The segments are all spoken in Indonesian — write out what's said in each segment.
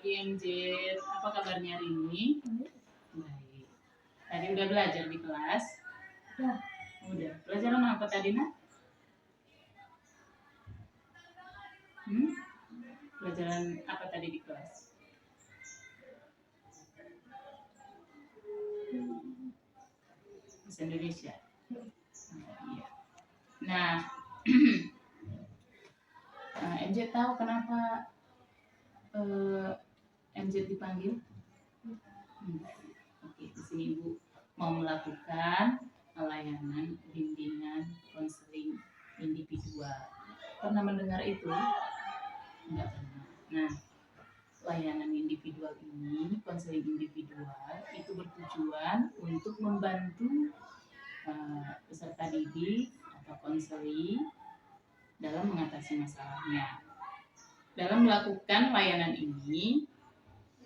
pagi MJ. Apa kabarnya hari ini? Baik. Tadi udah belajar di kelas? Udah. Pelajaran apa tadi, Nak? Pelajaran apa tadi di kelas? Bahasa Indonesia. Iya. Nah, MJ tahu kenapa MJ dipanggil? Oke, di sini Ibu mau melakukan pelayanan bimbingan konseling individual. Pernah mendengar itu? Enggak pernah. Nah, layanan individual ini, konseling individual itu bertujuan untuk membantu peserta didik atau konseli dalam mengatasi masalahnya. Dalam melakukan layanan ini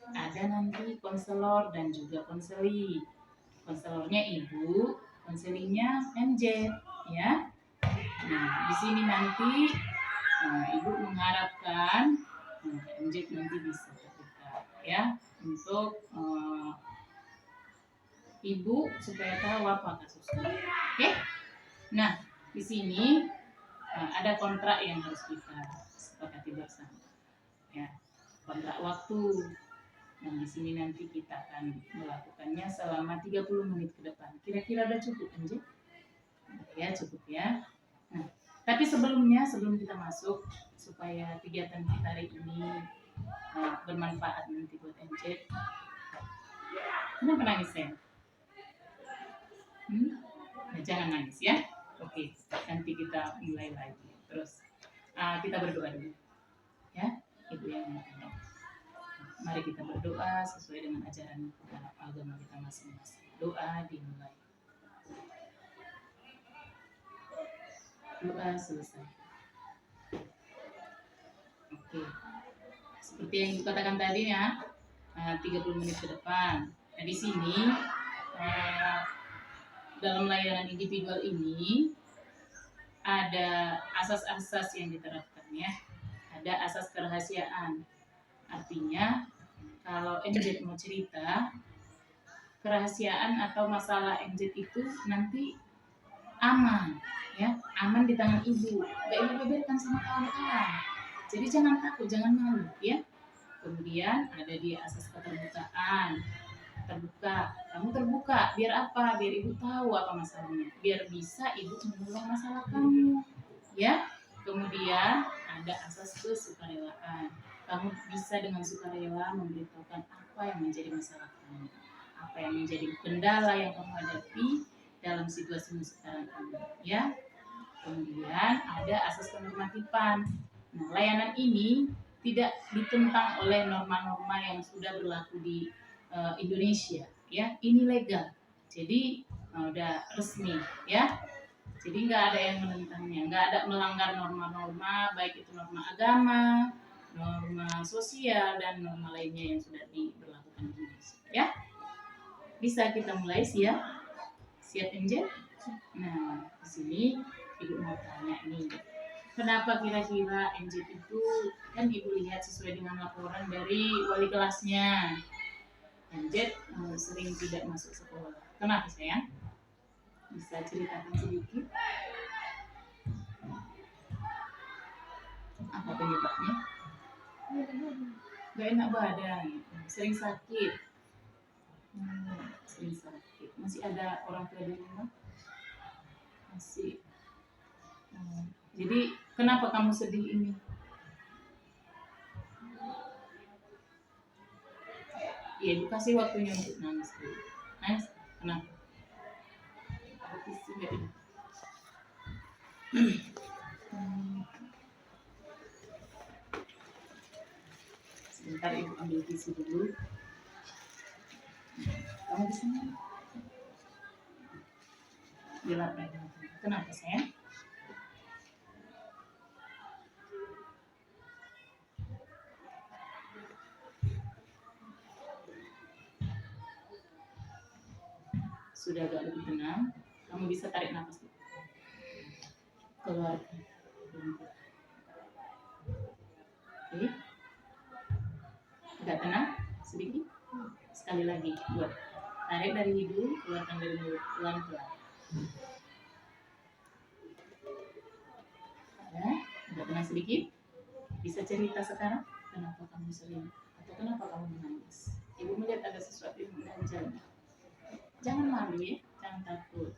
ada nanti konselor dan juga konseli. Konselornya Ibu, konselinya MJ, ya. Nah, di sini nanti Ibu mengharapkan MJ nanti bisa terbuka, ya, untuk Ibu supaya tahu apa kasusnya. Oke? Nah, di sini ada kontrak yang harus kita sepakati bersama. Ya, kontrak waktu. Dan di sini nanti kita akan melakukannya selama 30 menit ke depan. Kira-kira udah cukup, MJ? Ya, cukup ya. Nah, tapi sebelum kita masuk supaya kegiatan kita hari ini bermanfaat nanti buat MJ. Kenapa nangis ya? Nah, jangan nangis ya. Oke, nanti kita mulai lagi. Terus kita berdoa dulu, ya, Ibu yang berdoa. Mari kita berdoa sesuai dengan ajaran agama kita masing-masing. Doa dimulai. Doa selesai. Oke. Seperti yang dikatakan tadi ya, 30 menit ke depan. Nah, di sini dalam layanan individual ini ada asas-asas yang diterapkan ya. Ada asas kerahasiaan. Artinya kalau MZ mau cerita, kerahasiaan atau masalah MZ itu nanti aman, ya, aman di tangan Ibu. Gak Ibu beberkan sama kawan-kawan. Jadi jangan takut, jangan malu, ya. Kemudian ada di asas keterbukaan. Terbuka, kamu terbuka. Biar apa? Biar Ibu tahu apa masalahnya. Biar bisa Ibu menolong masalah kamu, ya. Kemudian ada asas kesukarelaan. Kamu bisa dengan sukarela memberitahukan apa yang menjadi masalah kamu, apa yang menjadi kendala yang kamu hadapi dalam situasi sekarang ini, ya. Kemudian ada asas penormatifan. Nah, layanan ini tidak ditentang oleh norma-norma yang sudah berlaku di Indonesia, ya. Ini legal, jadi udah resmi, ya. Jadi nggak ada yang menentangnya, nggak ada melanggar norma-norma, baik itu norma agama, norma sosial, dan norma lainnya yang sudah diberlakukan di Indonesia, ya. Bisa kita mulai, siap? Siap MJ? Nah, di sini Ibu mau tanya nih, kenapa kira-kira MJ itu, kan Ibu lihat sesuai dengan laporan dari wali kelasnya, MJ sering tidak masuk sekolah. Kenapa sayang? Bisa ceritakan sedikit? Apa penyebabnya? Gak enak badan, sering sakit. Sering sakit. Masih ada orang tua di rumah? Masih. Jadi kenapa kamu sedih ini? Ya, Ibu kasih waktunya untuk nangis dulu. Nangis? Kenapa? Ada tisu nggak ini? Sebentar Ibu ambil tisu dulu. Kamu di sini? Dilap lagi. Kenapa sayang? Sudah agak lebih tenang, kamu bisa tarik nafas dulu. Keluar. Oke. Agak tenang sedikit. Sekali lagi, buat tarik dari hidung, keluarkan dari mulut pelan-pelan. Agak tenang sedikit. Bisa cerita sekarang kenapa kamu sering atau kenapa kamu menangis? Ibu melihat ada sesuatu yang mengganjal. Jangan malu ya, jangan takut.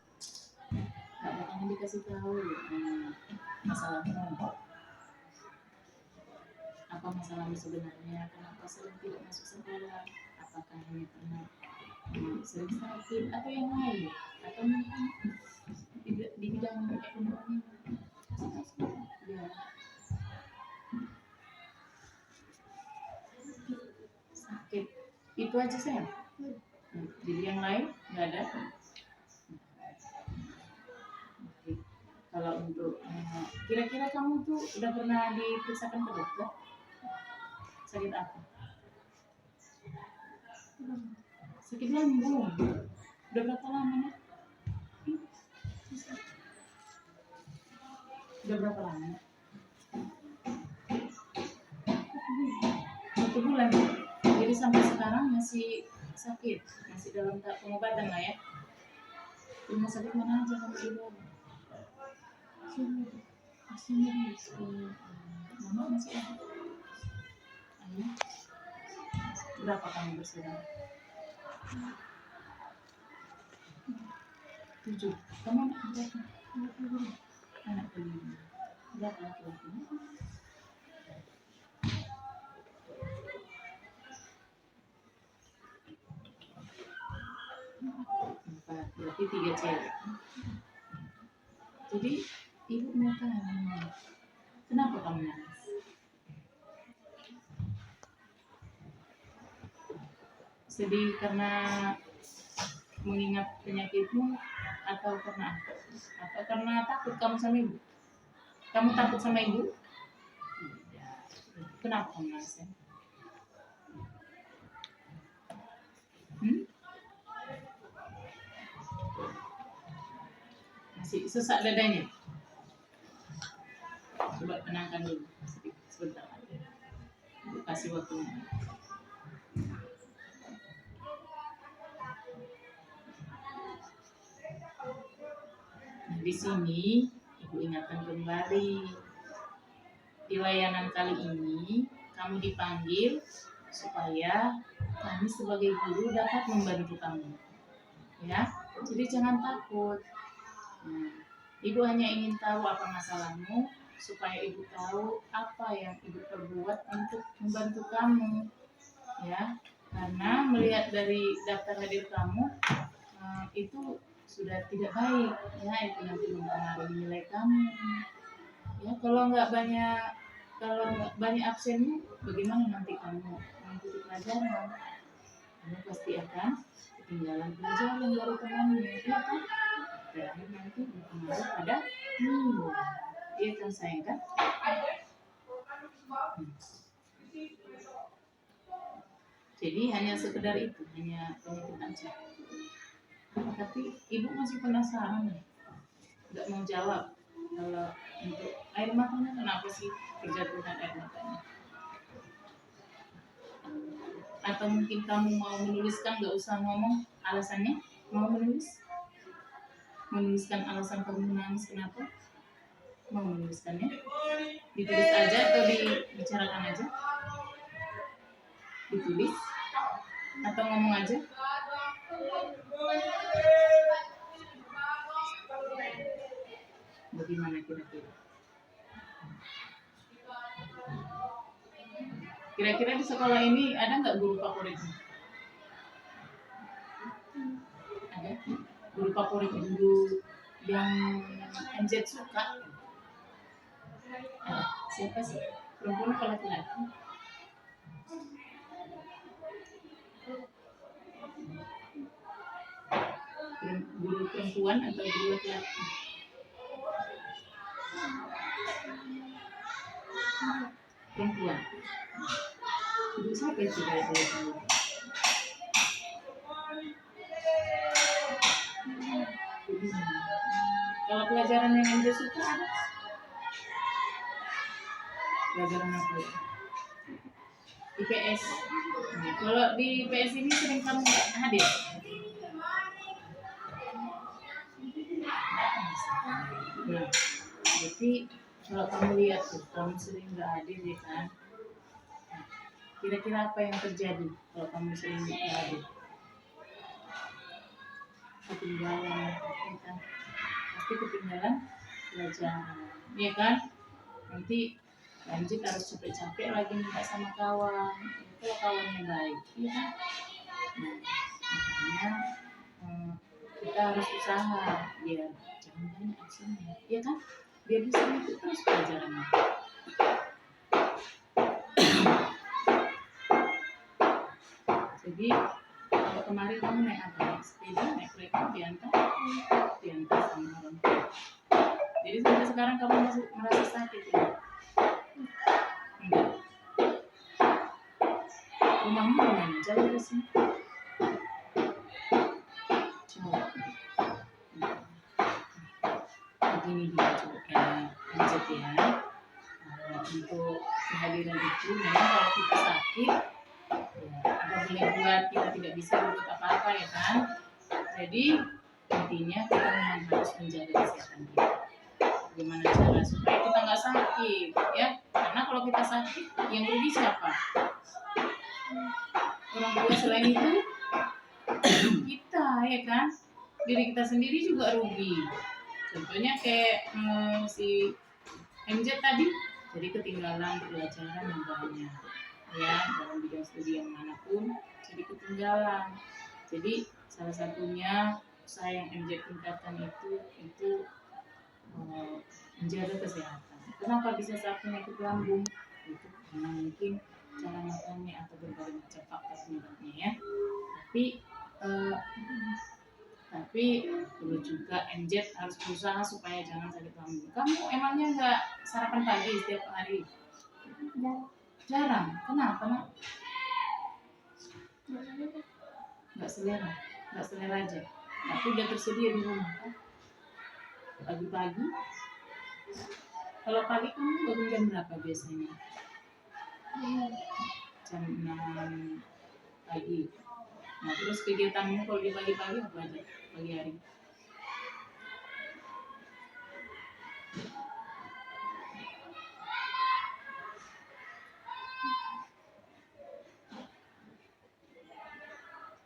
Gak bakalan dikasih tahu masalahmu. Apa masalahmu sebenarnya? Kenapa sering tidak masuk sekolah? Apakah hanya karena sering sakit atau yang lain? Atau mungkin di bidang ekonomi? Ya. Sakit. Itu aja sayang. Jadi yang lain nggak ada. Kalau untuk kira-kira kamu tuh udah pernah diperiksakan ke dokter? Sakit apa? Sakit lambung. Udah berapa lama? Udah berapa lama? 1 bulan. Jadi sampai sekarang masih sakit, masih dalam tahap pengobatan lah ya. Rumah sakit mana aja kamu dibawa? Sini. Mama masih ada. Ayah, berapa kamu bersaudara? 7. Kamu anak berapa? Anak kelima. Berapa laki-laki? 4. Berarti 3 cewek. Jadi ibu mau tanya, kenapa kamu nangis? Sedih karena mengingat penyakitmu atau karena apa? Atau karena takut kamu sama ibu? Kamu takut sama ibu? Kenapa kamu nangis? Masih sesak dadanya? Coba tenangkan dulu sebentar lagi. Kasih waktu. Nah, di sini ibu ingatkan kembali. Di layanan kali ini kamu dipanggil supaya kami sebagai guru dapat membantu kamu. Ya, jadi jangan takut. Ibu hanya ingin tahu apa masalahmu supaya ibu tahu apa yang ibu perbuat untuk membantu kamu. Ya, karena melihat dari daftar hadir kamu itu sudah tidak baik. Ya, itu nanti mempengaruhi nilai kamu. Ya, kalau nggak banyak absenmu, bagaimana nanti kamu mengikuti pelajaran? Kamu pasti akan ketinggalan pelajaran dari temanmu, ya kan? Terakhir nanti berpengaruh pada nilai. Iya kan sayang kan? Jadi hanya sekedar itu, hanya penyakit aja. Tapi ibu masih penasaran nih, nggak mau jawab. Kalau untuk air matanya kenapa sih kejatuhan air matanya? Atau mungkin kamu mau menuliskan, nggak usah ngomong alasannya, mau menuliskan alasan kamu menangis kenapa? Mau menuliskannya? Ditulis aja atau dibicarakan aja? Ditulis atau ngomong aja? Bagaimana kira-kira? Kira-kira di sekolah ini ada nggak guru favoritmu? Ada? Guru favorit guru yang MZ suka? Ada? Siapa sih? Perempuan atau laki-laki? Guru perempuan atau guru laki-laki? Perempuan. Ibu siapa itu dari kalau pelajaran yang Anda suka ada? Pelajaran apa ya? IPS. Nah, kalau di PS ini sering kamu nggak hadir? Nah, jadi kalau kamu lihat tuh, kamu sering nggak hadir ya kan? Kira-kira apa yang terjadi kalau kamu sering nggak hadir? Ketinggalan, ya kan? Pasti ketinggalan pelajaran, ya kan? Nanti lanjut harus capek-capek lagi minta sama kawan. Kalau kawannya baik, ya kan? Nah, makanya kita harus usaha biar jangan banyak absennya, ya kan? Biar bisa ikut terus pelajarannya. Jadi kalau kemarin kamu naik apa? Naik sepeda, naik kereta, diantar sama orang tua. Jadi sampai sekarang kamu masih merasa sakit ya? Enggak. Rumahmu di mana? Jauh dari sini? Jauh. Begini dia coba lanjut ya. Kalau untuk kehadiran itu memang kalau kita sakit ya nggak boleh buat kita tidak bisa berbuat apa-apa ya kan. Jadi intinya kita memang harus menjaga kesehatan kita. Bagaimana cara supaya kita nggak sakit ya? Karena kalau kita sakit yang rugi siapa? Orang tua. Selain itu kita ya kan, diri kita sendiri juga rugi. Contohnya kayak si MJ tadi, jadi ketinggalan pelajaran yang banyak ya dalam bidang studi yang manapun, jadi ketinggalan. Jadi salah satunya usaha yang MJ tingkatkan itu menjaga kesehatan. Kenapa bisa sakit penyakit lambung? Itu karena mungkin cara makannya atau berbagai macam faktor penyebabnya ya. Tapi perlu juga MJ harus berusaha supaya jangan sakit lambung. Kamu emangnya nggak sarapan pagi setiap hari? Jarang. Kenapa nak? Nggak selera aja. Tapi udah tersedia di rumah kan? Pagi-pagi. Kalau pagi kamu bangun jam berapa biasanya? Jam 6 pagi. Nah terus kegiatanmu kalau di pagi-pagi apa aja? Pagi hari?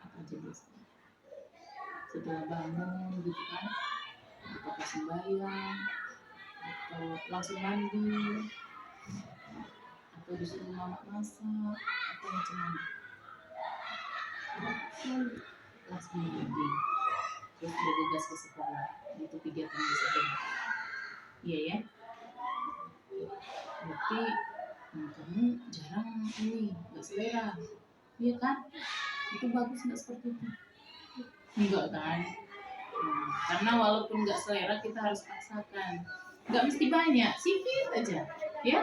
Apa aja biasanya? Setelah bangun gitu kan? Apakah sembahyang? Atau langsung mandi? Atau disuruh mama masak? Atau macam mana? Langsung mandi. Terus bergegas ke sekolah. Itu kegiatan biasanya. Iya ya? Berarti kamu jarang ini, nggak selera, iya kan? Itu bagus nggak seperti itu? Enggak kan? Karena walaupun nggak selera kita harus paksakan. Nggak mesti banyak, sedikit aja, ya,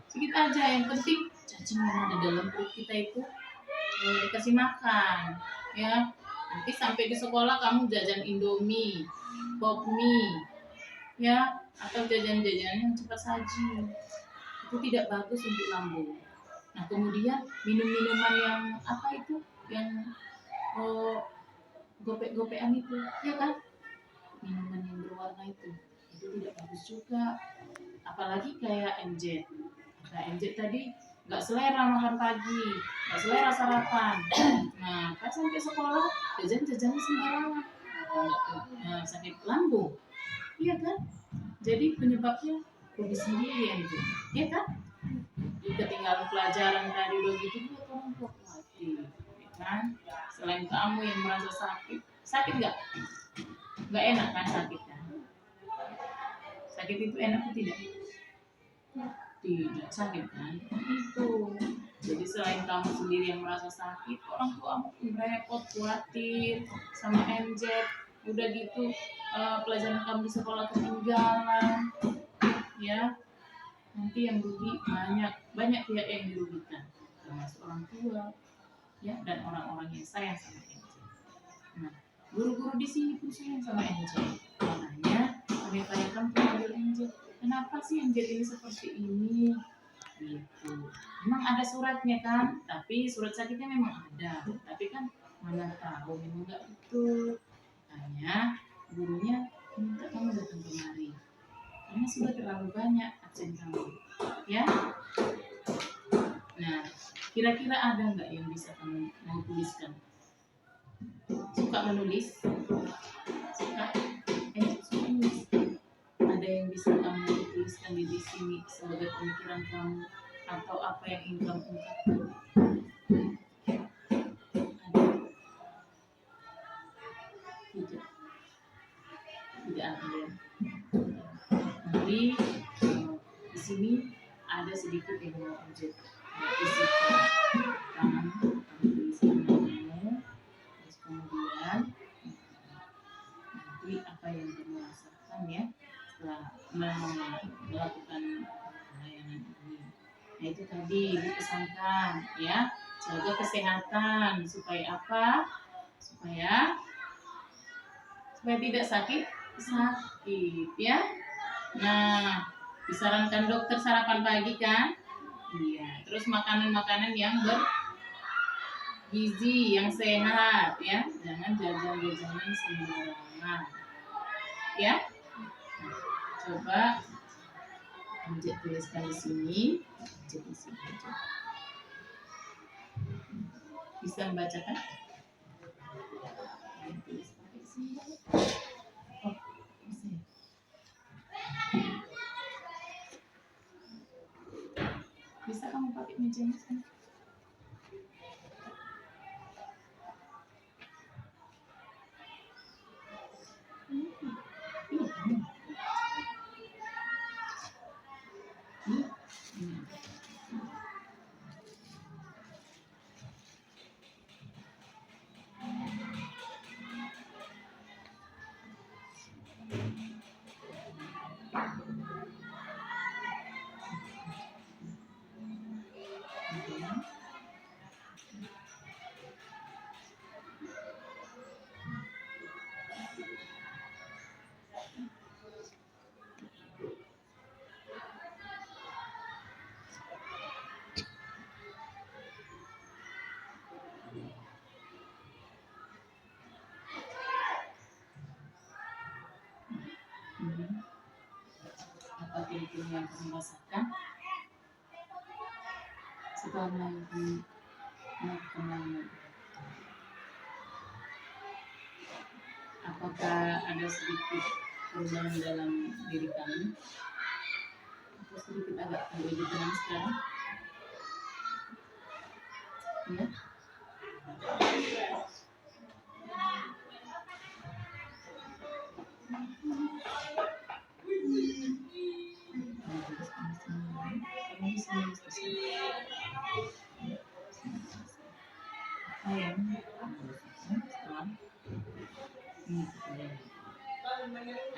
sedikit aja. Yang penting cacing yang ada dalam perut kita itu dikasih makan, ya. Nanti sampai di sekolah kamu jajan Indomie, Pop Mie, ya, atau jajan-jajan yang cepat saji. Itu tidak bagus untuk lambung. Nah kemudian minum-minuman yang apa itu, yang gopek-gopean itu, ya kan? Minuman yang berwarna itu tidak bagus juga. Apalagi kayak MJ. Nah MJ tadi nggak selera makan pagi, nggak selera sarapan. Nah pas sampai sekolah jajan-jajan sembarangan, sakit lambung, iya kan? Jadi penyebabnya rugi sendiri MJ, iya kan? Ketinggalan pelajaran tadi begitu juga kamu khawatir, ya kan? Selain kamu yang merasa sakit nggak enak kan sakit kan? Sakit itu enak atau tidak? Tidak sakit kan? Itu. Jadi selain kamu sendiri yang merasa sakit, orang tuamu pun repot, khawatir sama MJ. Udah gitu pelajaran kamu di sekolah ketinggalan, ya. Nanti yang rugi banyak pihak yang dirugikan, termasuk orang tua, ya, dan orang-orang yang sayang sama MJ. Nah, guru-guru di sini pun sayang sama MJ. Makanya kami tanyakan kepada MJ, kenapa sih MJ ini seperti ini? Gitu. Memang ada suratnya kan, tapi surat sakitnya memang ada, tapi kan mana tahu memang nggak betul. Makanya gurunya minta kamu datang kemari. Karena sudah terlalu banyak absen kamu, ya. Nah, kira-kira ada nggak yang bisa kamu mau tuliskan? Suka menulis? Suka? Suka menulis. Ada yang bisa kamu tuliskan di sini sebagai pemikiran kamu atau apa yang ingin kamu ungkapkan? Ada? Tidak. Tidak ada ya. Nanti di sini ada sedikit yang mau objek isi tangan kamu tuliskan namamu, terus kemudian nanti apa yang kamu rasakan ya setelah melakukan layanan ini. Nah itu tadi dipesankan ya, jaga kesehatan supaya apa? Supaya tidak sakit ya. Nah, disarankan dokter sarapan pagi kan? Iya. Terus makanan-makanan yang bergizi, yang sehat ya. Jangan jajan-jajanan sembarangan. Ya. Nah, coba tuliskan di sini. Bisa membacakan? Bisa kamu pakai mejanya kan? Apa kira-kira yang kamu rasakan setelah melakukan layanan? Apakah ada sedikit perubahan dalam diri kamu? Atau sedikit agak lebih tenang sekarang? Ya?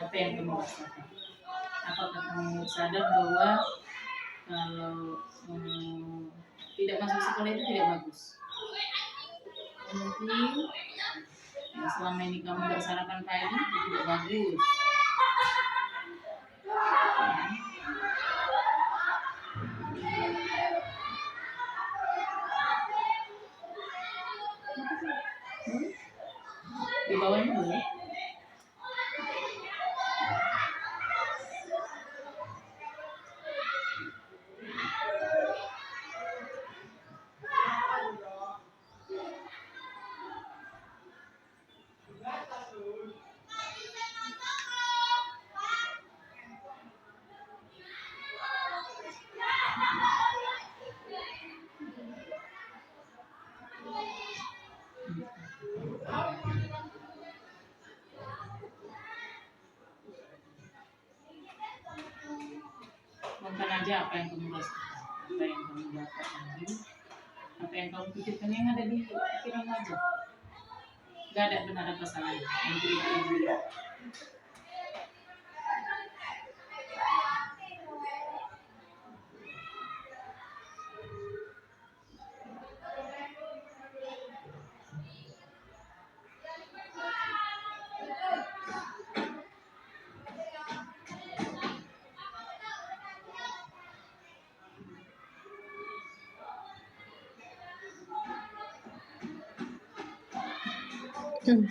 Apa yang kamu rasakan? Apakah kamu sadar bahwa kalau tidak masuk sekolah itu tidak bagus? Mungkin selama ini kamu bersarapan pagi itu tidak bagus. Di bawahnya boleh? Ngomongkan aja apa yang kamu rasakan, apa yang kamu dapat tadi, apa yang kamu pikirkan yang ada di pikiran aja. Gak ada benar apa salah yang diri. Kamu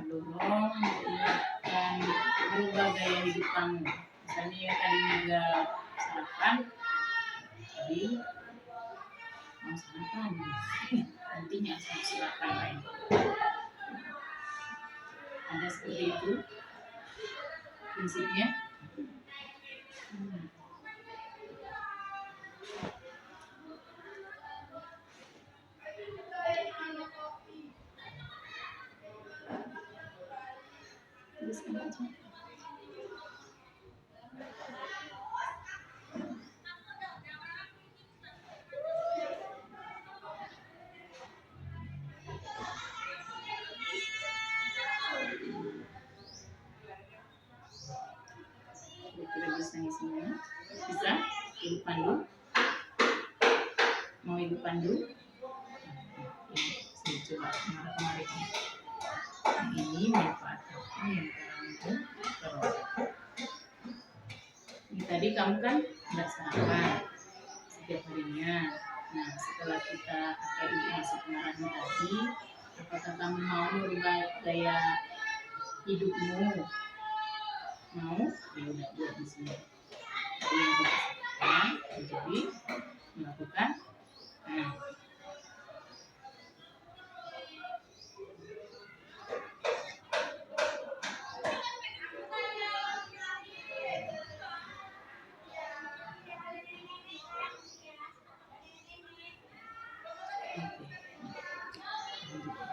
dorong dan berubah gaya hidup kamu. Misalnya yang tadinya nggak sarapan, jadi mau sarapan. Nantinya sama sarapan lain. Ada seperti itu prinsipnya. Tuliskan aja. Kira-kira bisa isinya? Bisa? Ibu pandu? Mau ibu pandu? Saya coba kemarin. Ini manfaat apa yang kamu peroleh? Ini tadi kamu kan nggak sarapan setiap harinya. Nah, setelah kita akan masuk pengarang tadi, apakah kamu mau merubah gaya hidupmu? Mau? Ya udah buat di sini. Jadi yang kita lakukan menjadi melakukan. Nah,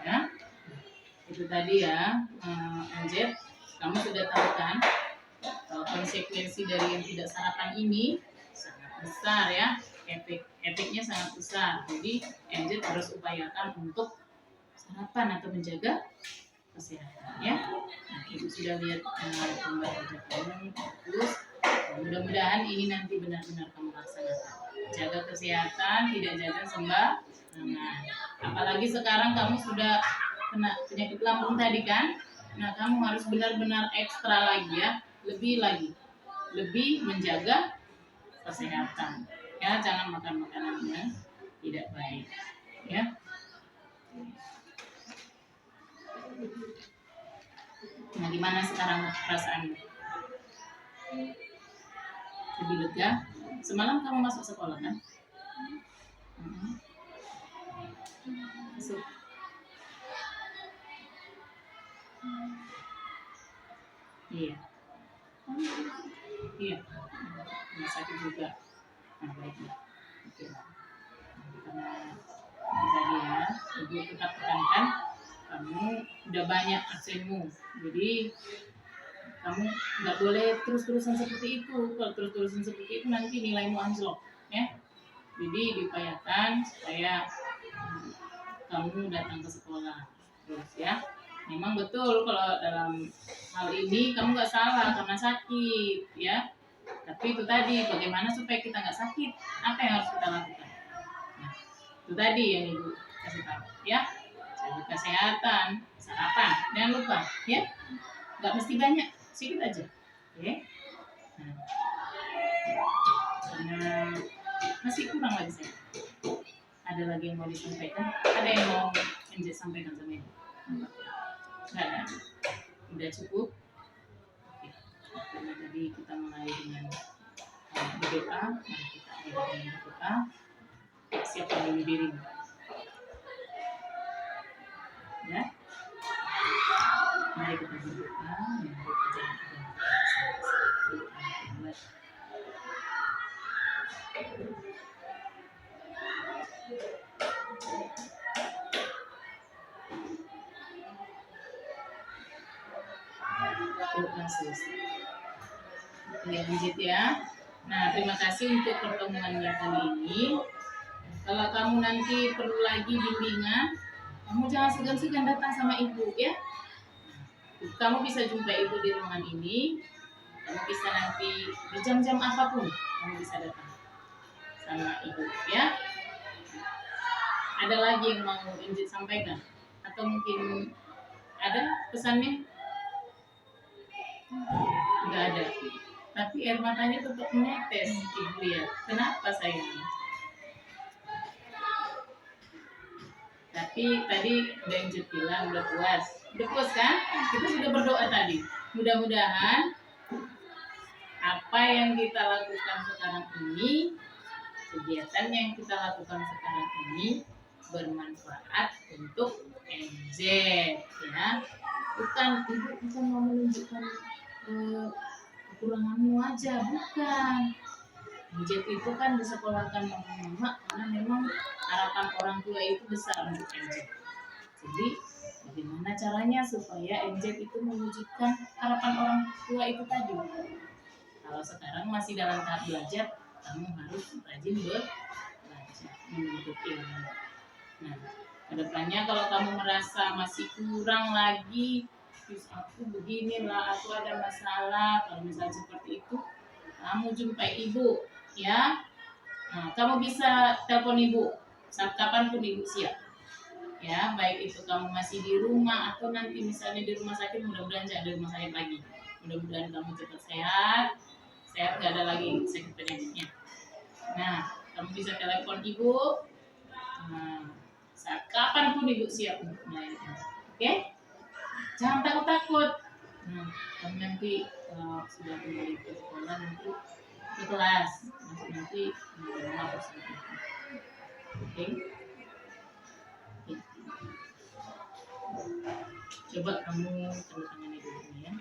ya, itu tadi ya, Anjet, kamu sudah tahu kan kalau konsekuensi dari yang tidak sarapan ini sangat besar ya, efeknya sangat besar. Jadi Anjet harus upayakan untuk sarapan atau menjaga kesehatan ya. Nah, ibu sudah lihat gambar kamu bagus. Mudah-mudahan ini nanti benar-benar kamu laksanakan. Jaga kesehatan, tidak jajan sembarangan. Apalagi sekarang kamu sudah kena penyakit lambung tadi kan. Nah, kamu harus benar-benar ekstra lagi ya, lebih menjaga kesehatan. Ya, jangan makan makanan yang tidak baik. Ya. Nah, gimana sekarang perasaanmu? Lebih lega? Semalam kamu masuk sekolah kan? Masuk. Iya. Iya. Rumah sakit juga. Nah, baiklah. Oke. Karena tadi ya, ibu tetap tekankan kamu udah banyak aksenmu. Jadi kamu nggak boleh terus-terusan seperti itu. Kalau terus-terusan seperti itu nanti nilaimu anjlok, ya. Jadi diupayakan supaya kamu datang ke sekolah terus ya. Memang betul kalau dalam hal ini kamu nggak salah karena sakit, ya. Tapi itu tadi bagaimana supaya kita nggak sakit? Apa yang harus kita lakukan? Nah, itu tadi yang ibu kasih tahu, ya. Jaga kesehatan, sarapan, jangan lupa, ya. Nggak mesti banyak, sedikit aja, oke? Nah, karena masih kurang lagi saya. Ada lagi yang mau disampaikan? Ada yang mau Anjet sampaikan sama ibu? Nggak ada? Udah cukup? Oke. Karena tadi kita mulai dengan berdoa, mari kita akhiri dengan berdoa. Siapkan dulu dirimu. Ya? Mari kita berdoa, mari kita selesai. Oke, lanjut ya. Nah, terima kasih untuk pertemuannya kali ini. Kalau kamu nanti perlu lagi bimbingan, kamu jangan segan-segan datang sama ibu ya. Kamu bisa jumpa ibu di ruangan ini. Kamu bisa nanti di jam-jam apapun kamu bisa datang sama ibu ya. Ada lagi yang mau Injit sampaikan atau mungkin ada pesannya? Nggak ada. Tapi air matanya tetap menetes ibu ya. Kenapa sayang? Tapi tadi udah Injit bilang udah puas. Udah puas kan? Kita sudah berdoa tadi. Mudah-mudahan apa yang kita lakukan sekarang ini, kegiatan yang kita lakukan sekarang ini bermanfaat untuk MZ ya. Bukan mau menunjukkan kekuranganmu aja, bukan. MZ itu kan disekolahkan mama karena memang harapan orang tua itu besar untuk MZ. Jadi bagaimana caranya supaya MZ itu mewujudkan harapan orang tua itu tadi? Kalau sekarang masih dalam tahap belajar, kamu harus rajin belajar, menuntut ilmu. Nah, kedepannya kalau kamu merasa masih kurang lagi, terus aku beginilah, aku ada masalah, kalau misalnya seperti itu, kamu jumpai ibu, ya. Nah, kamu bisa telepon ibu saat kapanpun ibu siap. Ya, baik itu kamu masih di rumah atau nanti misalnya di rumah sakit, mudah-mudahan jangan di rumah sakit lagi. Mudah-mudahan kamu cepat sehat nggak ada lagi sakit penyakitnya. Nah, kamu bisa telepon ibu. Nah, saat kapanpun ibu siap untuk melayani. Oke? Jangan takut-takut. Nah, kamu nanti sudah kembali ke sekolah nanti ke kelas nanti lapor sama ibu. Oke? Coba kamu tanda tangannya dulu ya.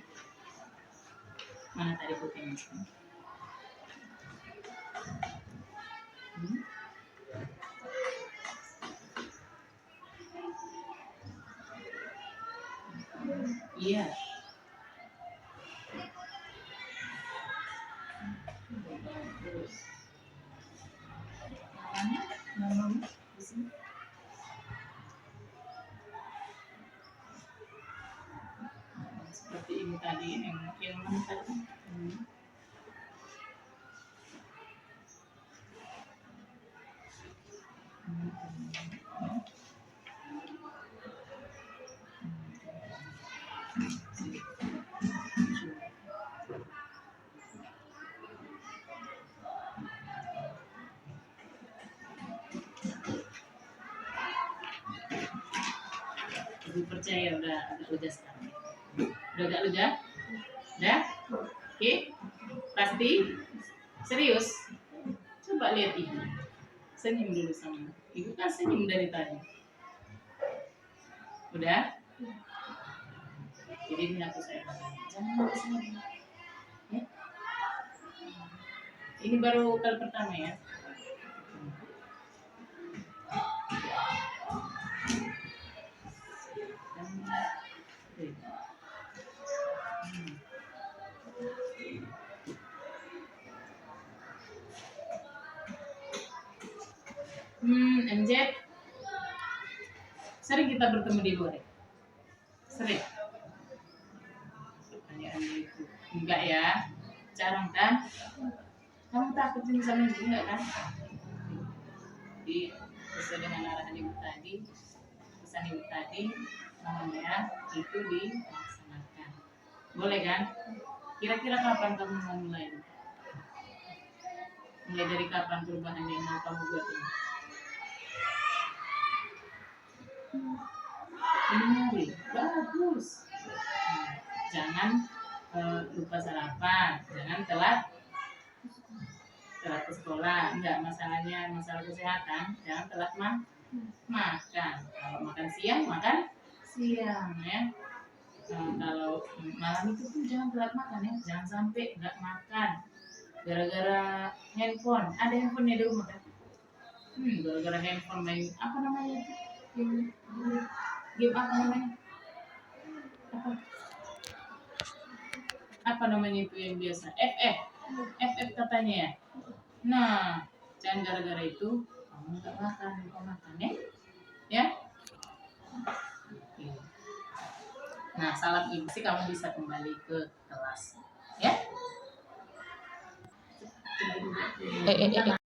Mana tadi putihnya? Iya. Namanya di sini. Seperti ini tadi yang mana tadi? Ibu percaya udah agak lega sekarang. Udah agak lega? Udah? Oke? Pasti? Serius? Coba lihat ibu. Senyum dulu sama ibu, kan senyum dari tadi. Udah? Jadi ini aku saya jangan kesini. Ya? Ini baru kali pertama ya. MZ sering kita bertemu di luar ya? Sering? Pertanyaannya itu enggak ya? Jarang kan? Kamu takut sama ibu enggak kan? Jadi sesuai dengan arahan ibu tadi, pesan ibu tadi, namanya itu dilaksanakan. Boleh kan? Kira-kira kapan kamu mau mulai? Mulai dari kapan perubahan yang mau kamu buat ini? Ini hari, bagus. Jangan lupa sarapan, jangan telat ke sekolah. Enggak, masalahnya masalah kesehatan, jangan telat makan. Kalau makan siang ya. Kalau malam itu pun jangan telat makan ya, jangan sampai enggak makan gara-gara handphone. Ada handphonenya di rumah kan? Gara-gara handphone main apa namanya itu? Game apa namanya? Apa namanya itu yang biasa? FF katanya ya. Nah, jangan gara-gara itu kamu nggak makan ya? Ya? Oke. Nah, salam ibu sih kamu bisa kembali ke kelas, ya? Eh, eh, eh, eh.